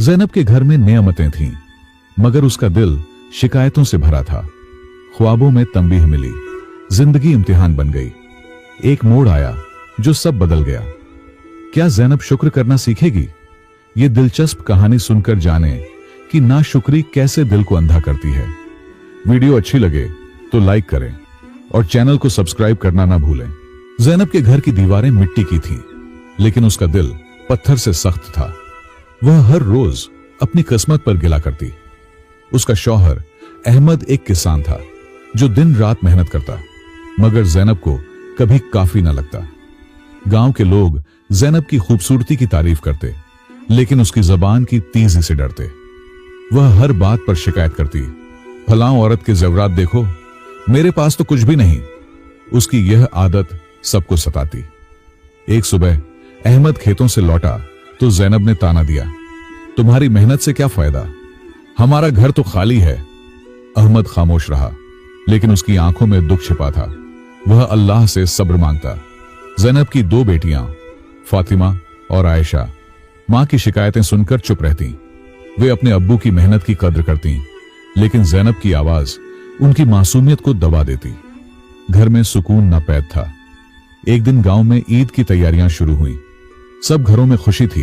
जैनब के घर में नेमतें थीं, मगर उसका दिल शिकायतों से भरा था। ख्वाबों में तंबीह मिली, जिंदगी इम्तिहान बन गई। एक मोड़ आया जो सब बदल गया। क्या जैनब शुक्र करना सीखेगी? ये दिलचस्प कहानी सुनकर जाने कि नाशुक्री कैसे दिल को अंधा करती है। वीडियो अच्छी लगे तो लाइक करें और चैनल को सब्सक्राइब करना ना भूलें। जैनब के घर की दीवारें मिट्टी की थीं, लेकिन उसका दिल पत्थर से सख्त था। वह हर रोज अपनी किस्मत पर गिला करती। उसका शौहर अहमद एक किसान था जो दिन रात मेहनत करता, मगर जैनब को कभी काफी न लगता। गांव के लोग जैनब की खूबसूरती की तारीफ करते, लेकिन उसकी जबान की तेजी से डरते। वह हर बात पर शिकायत करती, फलां औरत के जेवरात देखो, मेरे पास तो कुछ भी नहीं। उसकी यह आदत सबको सताती। एक सुबह अहमद खेतों से लौटा तो जैनब ने ताना दिया, तुम्हारी मेहनत से क्या फायदा, हमारा घर तो खाली है। अहमद खामोश रहा, लेकिन उसकी आंखों में दुख छिपा था। वह अल्लाह से सब्र मांगता। जैनब की दो बेटियां फातिमा और आयशा मां की शिकायतें सुनकर चुप रहती। वे अपने अब्बू की मेहनत की कद्र करती, लेकिन जैनब की आवाज उनकी मासूमियत को दबा देती। घर में सुकून न पैद था। एक दिन गांव में ईद की तैयारियां शुरू हुई। सब घरों में खुशी थी,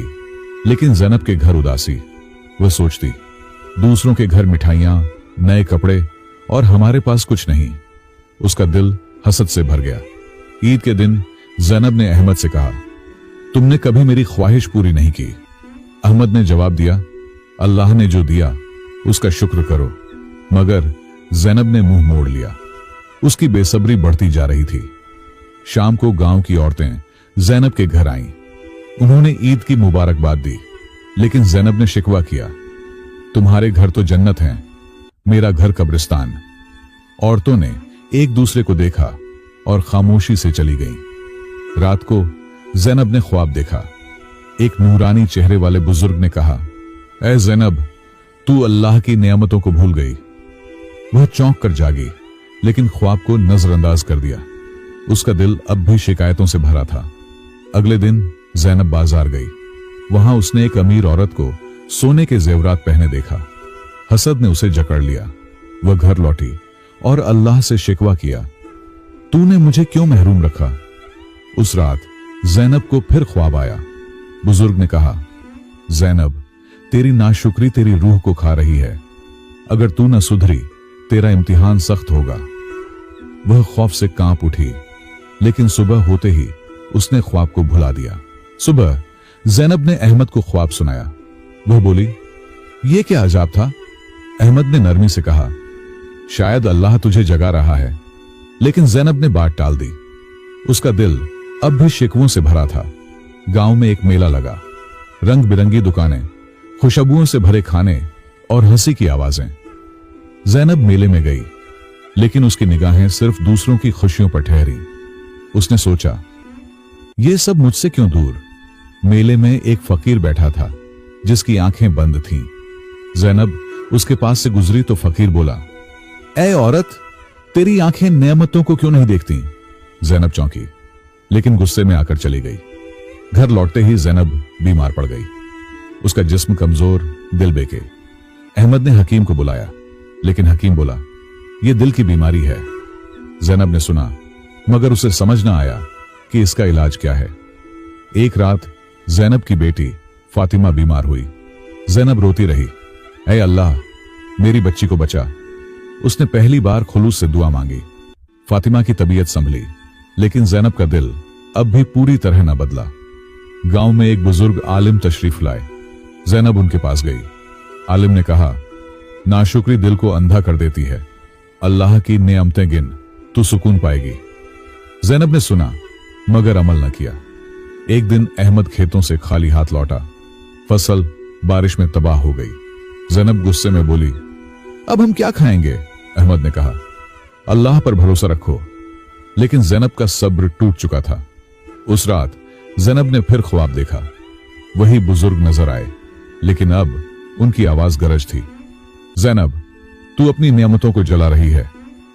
लेकिन जैनब के घर उदासी। वह सोचती, दूसरों के घर मिठाइयां, नए कपड़े और हमारे पास कुछ नहीं। उसका दिल हसद से भर गया। ईद के दिन जैनब ने अहमद से कहा, तुमने कभी मेरी ख्वाहिश पूरी नहीं की। अहमद ने जवाब दिया, अल्लाह ने जो दिया उसका शुक्र करो। मगर जैनब ने मुंह मोड़ लिया। उसकी बेसब्री बढ़ती जा रही थी। शाम को गांव की औरतें जैनब के घर आईं। उन्होंने ईद की मुबारकबाद दी, लेकिन जैनब ने शिकवा किया, तुम्हारे घर तो जन्नत है, मेरा घर कब्रिस्तान। औरतों ने एक दूसरे को देखा और खामोशी से चली गईं। रात को जैनब ने ख्वाब देखा। एक नूरानी चेहरे वाले बुजुर्ग ने कहा, ऐ जैनब, तू अल्लाह की नेमतों को भूल गई। वह चौंक कर जागी, लेकिन ख्वाब को नजरअंदाज कर दिया। उसका दिल अब भी शिकायतों से भरा था। अगले दिन जैनब बाजार गई। वहां उसने एक अमीर औरत को सोने के जेवरात पहने देखा। हसद ने उसे जकड़ लिया। वह घर लौटी और अल्लाह से शिकवा किया, तूने मुझे क्यों महरूम रखा। उस रात जैनब को फिर ख्वाब आया। बुजुर्ग ने कहा, जैनब, तेरी नाशुक्री तेरी रूह को खा रही है। अगर तू न सुधरी, तेरा इम्तिहान सख्त होगा। वह खौफ से कांप उठी, लेकिन सुबह होते ही उसने ख्वाब को भुला दिया। सुबह जैनब ने अहमद को ख्वाब सुनाया। वह बोली, यह क्या अजाब था। अहमद ने नरमी से कहा, शायद अल्लाह तुझे जगा रहा है। लेकिन जैनब ने बात टाल दी। उसका दिल अब भी शिकवों से भरा था। गांव में एक मेला लगा। रंग बिरंगी दुकानें, खुशबुओं से भरे खाने और हंसी की आवाजें। जैनब मेले में गई, लेकिन उसकी निगाहें सिर्फ दूसरों की खुशियों पर ठहरी। उसने सोचा, यह सब मुझसे क्यों दूर। मेले में एक फकीर बैठा था जिसकी आंखें बंद थीं। जैनब उसके पास से गुजरी तो फकीर बोला, ऐ औरत, तेरी आंखें नेमतों को क्यों नहीं देखती। जैनब चौंकी, लेकिन गुस्से में आकर चली गई। घर लौटते ही जैनब बीमार पड़ गई। उसका जिस्म कमजोर, दिल बेके। अहमद ने हकीम को बुलाया, लेकिन हकीम बोला, यह दिल की बीमारी है। जैनब ने सुना, मगर उसे समझ ना आया कि इसका इलाज क्या है। एक रात जैनब की बेटी फातिमा बीमार हुई। जैनब रोती रही, ऐ अल्लाह, मेरी बच्ची को बचा। उसने पहली बार खुलूस से दुआ मांगी। फातिमा की तबीयत संभली, लेकिन जैनब का दिल अब भी पूरी तरह न बदला। गांव में एक बुजुर्ग आलिम तशरीफ लाए। जैनब उनके पास गई। आलिम ने कहा, नाशुक्री दिल को अंधा कर देती है। अल्लाह की नेमतें गिन, तू सुकून पाएगी। जैनब ने सुना, मगर अमल न किया। एक दिन अहमद खेतों से खाली हाथ लौटा। फसल बारिश में तबाह हो गई। जैनब गुस्से में बोली, अब हम क्या खाएंगे। अहमद ने कहा, अल्लाह पर भरोसा रखो। लेकिन जैनब का सब्र टूट चुका था। उस रात जैनब ने फिर ख्वाब देखा। वही बुजुर्ग नजर आए, लेकिन अब उनकी आवाज गरज थी, जैनब, तू अपनी नियामतों को जला रही है।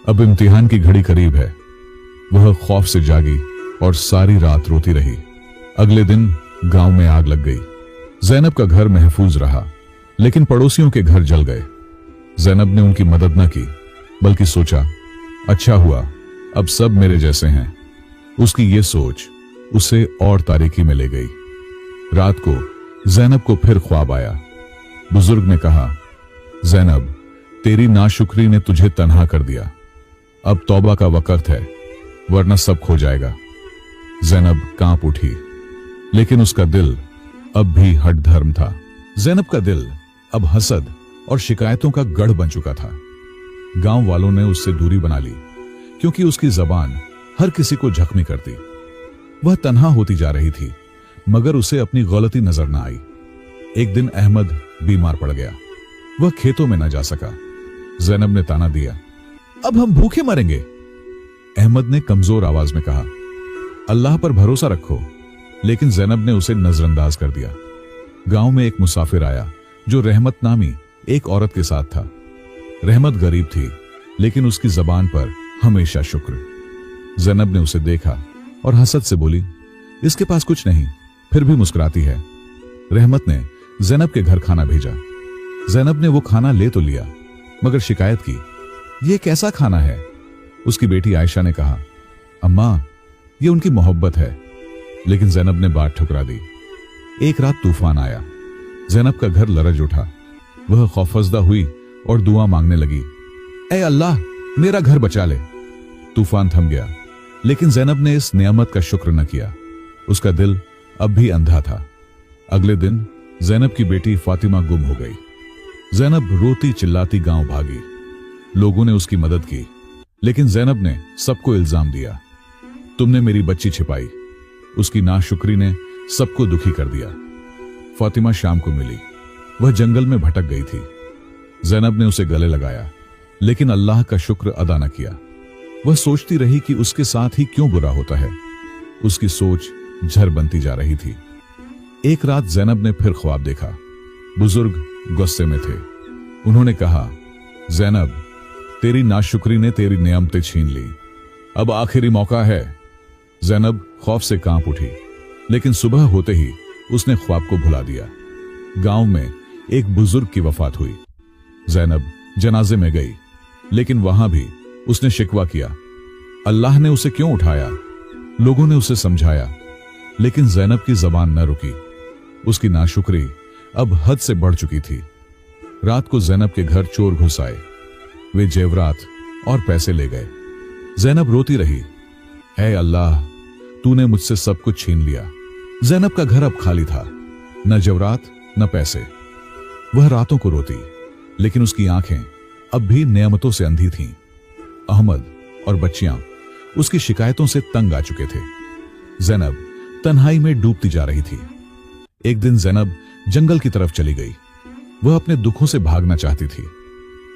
अब इम्तिहान की घड़ी करीब है। वह खौफ से जागी और सारी रात रोती रही। अगले दिन गांव में आग लग गई। जैनब का घर महफूज रहा, लेकिन पड़ोसियों के घर जल गए। जैनब ने उनकी मदद न की, बल्कि सोचा, अच्छा हुआ अब सब मेरे जैसे हैं। उसकी ये सोच उसे और तारीकी में ले गई। रात को जैनब को फिर ख्वाब आया। बुजुर्ग ने कहा, जैनब, तेरी नाशुक्री ने तुझे तन्हा कर दिया। अब तौबा का वक्त है, वरना सब खो जाएगा। जैनब कांप उठी, लेकिन उसका दिल अब भी हठ धर्म था। जैनब का दिल अब हसद और शिकायतों का गढ़ बन चुका था। गांव वालों ने उससे दूरी बना ली, क्योंकि उसकी जबान हर किसी को जख्मी करती। वह तन्हा होती जा रही थी, मगर उसे अपनी गलती नजर न आई। एक दिन अहमद बीमार पड़ गया। वह खेतों में न जा सका। जैनब ने ताना दिया, अब हम भूखे मरेंगे। अहमद ने कमजोर आवाज में कहा, अल्लाह पर भरोसा रखो। लेकिन जैनब ने उसे नजरअंदाज कर दिया। गांव में एक मुसाफिर आया, जो रहमत नामी एक औरत के साथ था। रहमत गरीब थी, लेकिन उसकी जबान पर हमेशा शुक्र। जैनब ने उसे देखा और हसद से बोली, इसके पास कुछ नहीं, फिर भी मुस्कुराती है। रहमत ने जैनब के घर खाना भेजा। जैनब ने वो खाना ले तो लिया, मगर शिकायत की, ये कैसा खाना है? उसकी बेटी आयशा ने कहा, अम्मा, ये उनकी मोहब्बत है। लेकिन जैनब ने बात ठुकरा दी। एक रात तूफान आया। जैनब का घर लरज उठा। वह खौफजदा हुई और दुआ मांगने लगी, ऐ अल्लाह, मेरा घर बचा ले। तूफान थम गया, लेकिन जैनब ने इस नियामत का शुक्र न किया। उसका दिल अब भी अंधा था। अगले दिन जैनब की बेटी फातिमा गुम हो गई। जैनब रोती चिल्लाती गांव भागी। लोगों ने उसकी मदद की, लेकिन जैनब ने सबको इल्जाम दिया, तुमने मेरी बच्ची छिपाई। उसकी नाशुक्री ने सबको दुखी कर दिया। फातिमा शाम को मिली। वह जंगल में भटक गई थी। जैनब ने उसे गले लगाया, लेकिन अल्लाह का शुक्र अदा न किया। वह सोचती रही कि उसके साथ ही क्यों बुरा होता है। उसकी सोच झर बनती जा रही थी। एक रात जैनब ने फिर ख्वाब देखा। बुजुर्ग गुस्से में थे। उन्होंने कहा, जैनब, तेरी नाशुक्री ने तेरी नियामतें छीन ली। अब आखिरी मौका है। जैनब खौफ से कांप उठी, लेकिन सुबह होते ही उसने ख्वाब को भुला दिया। गांव में एक बुजुर्ग की वफात हुई। जैनब जनाजे में गई, लेकिन वहां भी उसने शिकवा किया, अल्लाह ने उसे क्यों उठाया? लोगों ने उसे समझाया, लेकिन जैनब की जबान न रुकी। उसकी नाशुक्री अब हद से बढ़ चुकी थी। रात को जैनब के घर चोर घुस आए। वे जेवरात और पैसे ले गए। जैनब रोती रही, ऐ अल्लाह, तूने मुझसे सब कुछ छीन लिया। जैनब का घर अब खाली था, न जेवरात न पैसे। वह रातों को रोती, लेकिन उसकी आंखें अब भी नेमतों से अंधी थीं। अहमद और बच्चियां उसकी शिकायतों से तंग आ चुके थे। जैनब तन्हाई में डूबती जा रही थी। एक दिन जैनब जंगल की तरफ चली गई। वह अपने दुखों से भागना चाहती थी।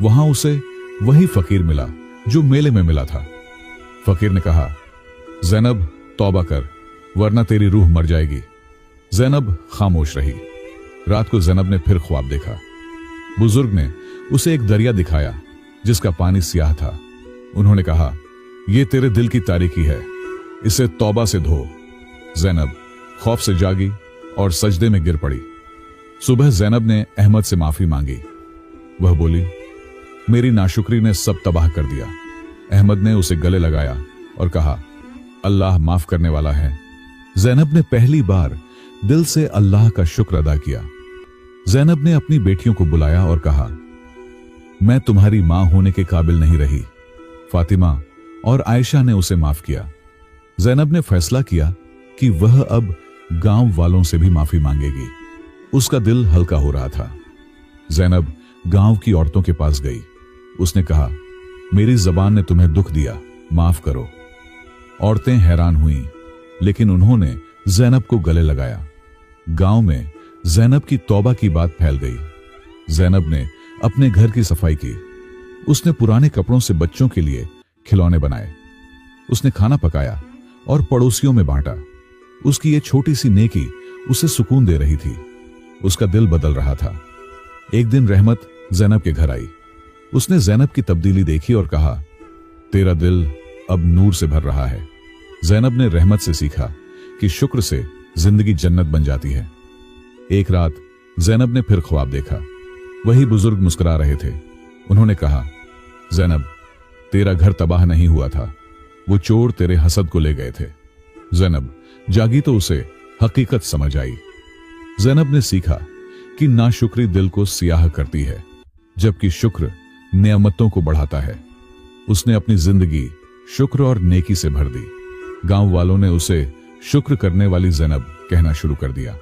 वहां उसे वही फकीर मिला जो मेले में मिला था। फकीर ने कहा, जैनब, तौबा कर, वरना तेरी रूह मर जाएगी। जैनब खामोश रही। रात को जैनब ने फिर ख्वाब देखा। बुजुर्ग ने उसे एक दरिया दिखाया, जिसका पानी स्याह था। उन्होंने कहा, यह तेरे दिल की तारीकी है, इसे तौबा से धो। जैनब खौफ से जागी और सजदे में गिर पड़ी। सुबह जैनब ने अहमद से माफी मांगी। वह बोली, मेरी नाशुक्री ने सब तबाह कर दिया। अहमद ने उसे गले लगाया और कहा, अल्लाह माफ करने वाला है। जैनब ने पहली बार दिल से अल्लाह का शुक्र अदा किया। जैनब ने अपनी बेटियों को बुलाया और कहा, मैं तुम्हारी मां होने के काबिल नहीं रही। फातिमा और आयशा ने उसे माफ किया। जैनब ने फैसला किया कि वह अब गांव वालों से भी माफी मांगेगी। उसका दिल हल्का हो रहा था। जैनब गांव की औरतों के पास गई। उसने कहा, मेरी जबान ने तुम्हें दुख दिया, माफ करो। औरतें हैरान हुईं, लेकिन उन्होंने जैनब को गले लगाया। गांव में जैनब की तौबा की बात फैल गई। जैनब ने अपने घर की सफाई की। उसने पुराने कपड़ों से बच्चों के लिए खिलौने बनाए। उसने खाना पकाया और पड़ोसियों में बांटा। उसकी ये छोटी सी नेकी उसे सुकून दे रही थी। उसका दिल बदल रहा था। एक दिन रहमत जैनब के घर आई। उसने जैनब की तब्दीली देखी और कहा, तेरा दिल अब नूर से भर रहा है। जैनब ने रहमत से सीखा कि शुक्र से जिंदगी जन्नत बन जाती है। एक रात जैनब ने फिर ख्वाब देखा। वही बुजुर्ग मुस्कुरा रहे थे। उन्होंने कहा, जैनब, तेरा घर तबाह नहीं हुआ था, वो चोर तेरे हसद को ले गए थे। जैनब जागी तो उसे हकीकत समझ आई। जैनब ने सीखा कि नाशुक्री दिल को सियाह करती है, जबकि शुक्र नेमतों को बढ़ाता है। उसने अपनी जिंदगी शुक्र और नेकी से भर दी। गांव वालों ने उसे शुक्र करने वाली जैनब कहना शुरू कर दिया।